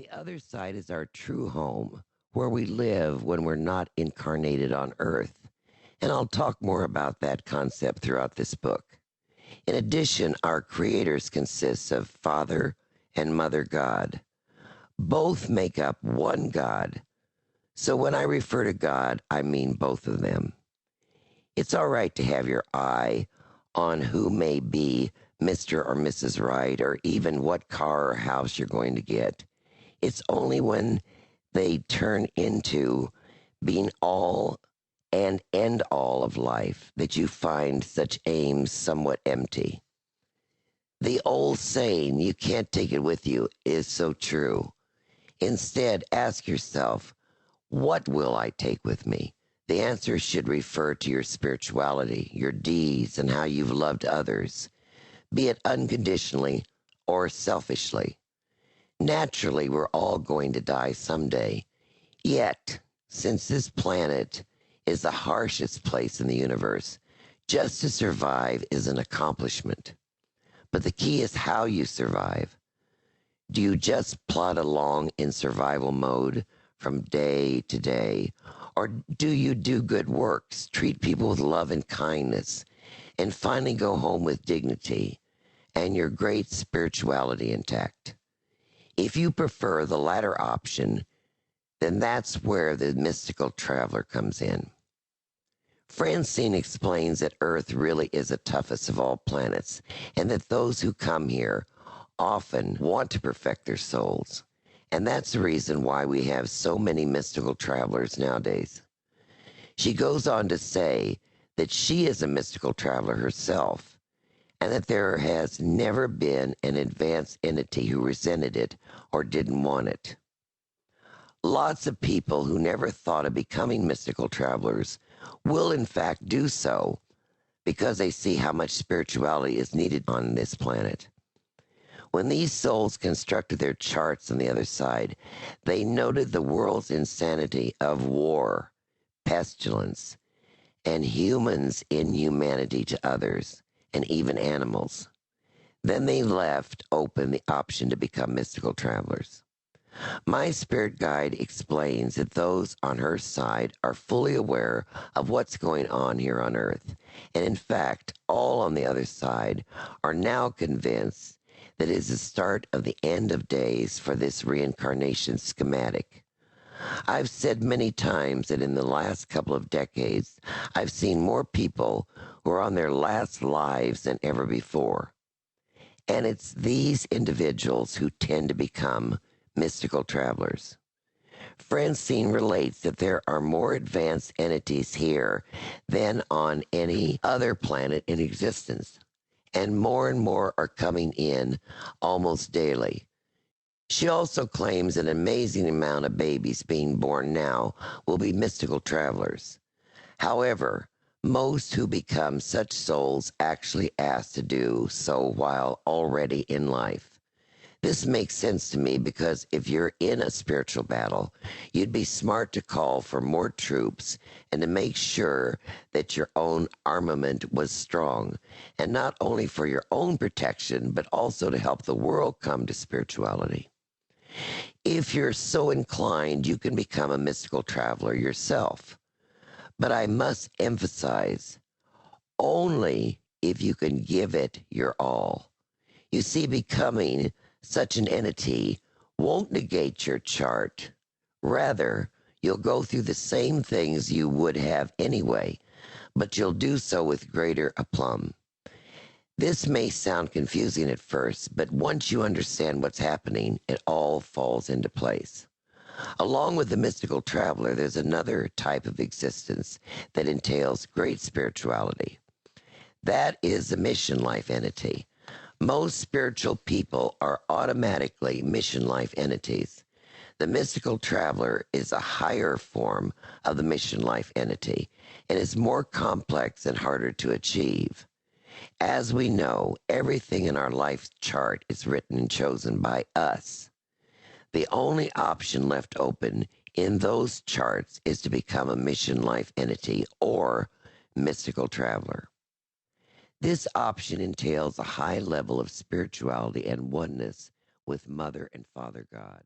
The other side is our true home, where we live when we're not incarnated on earth. And I'll talk more about that concept throughout this book. In addition, our creators consist of Father and Mother God. Both make up one God. So when I refer to God, I mean both of them. It's all right to have your eye on who may be Mr. or Mrs. Right, or even what car or house you're going to get. It's only when they turn into being all and end all of life that you find such aims somewhat empty. The old saying, "you can't take it with you," is so true. Instead, ask yourself, what will I take with me? The answer should refer to your spirituality, your deeds, and how you've loved others, be it unconditionally or selfishly. Naturally, we're all going to die someday. Yet, since this planet is the harshest place in the universe, just to survive is an accomplishment. But the key is how you survive. Do you just plod along in survival mode from day to day? Or do you do good works, treat people with love and kindness, and finally go home with dignity and your great spirituality intact? If you prefer the latter option, then that's where the mystical traveler comes in. Francine explains that Earth really is the toughest of all planets, and that those who come here often want to perfect their souls. And that's the reason why we have so many mystical travelers nowadays. She goes on to say that she is a mystical traveler herself, and that there has never been an advanced entity who resented it or didn't want it. Lots of people who never thought of becoming mystical travelers will in fact do so because they see how much spirituality is needed on this planet. When these souls constructed their charts on the other side, they noted the world's insanity of war, pestilence, and humans' inhumanity to others, and even animals. Then they left open the option to become mystical travelers. My spirit guide explains that those on her side are fully aware of what's going on here on Earth, and in fact, all on the other side are now convinced that it is the start of the end of days for this reincarnation schematic. I've said many times that in the last couple of decades, I've seen more people who are on their last lives than ever before. And it's these individuals who tend to become mystical travelers. Francine relates that there are more advanced entities here than on any other planet in existence, and more are coming in almost daily. She also claims an amazing amount of babies being born now will be mystical travelers. However, most who become such souls actually ask to do so while already in life. This makes sense to me because if you're in a spiritual battle, you'd be smart to call for more troops and to make sure that your own armament was strong, and not only for your own protection, but also to help the world come to spirituality. If you're so inclined, you can become a mystical traveler yourself. But I must emphasize, only if you can give it your all. You see, becoming such an entity won't negate your chart. Rather, you'll go through the same things you would have anyway, but you'll do so with greater aplomb. This may sound confusing at first, but once you understand what's happening, it all falls into place. Along with the mystical traveler, there's another type of existence that entails great spirituality. That is the mission life entity. Most spiritual people are automatically mission life entities. The mystical traveler is a higher form of the mission life entity and is more complex and harder to achieve. As we know, everything in our life chart is written and chosen by us. The only option left open in those charts is to become a mission life entity or mystical traveler. This option entails a high level of spirituality and oneness with Mother and Father God.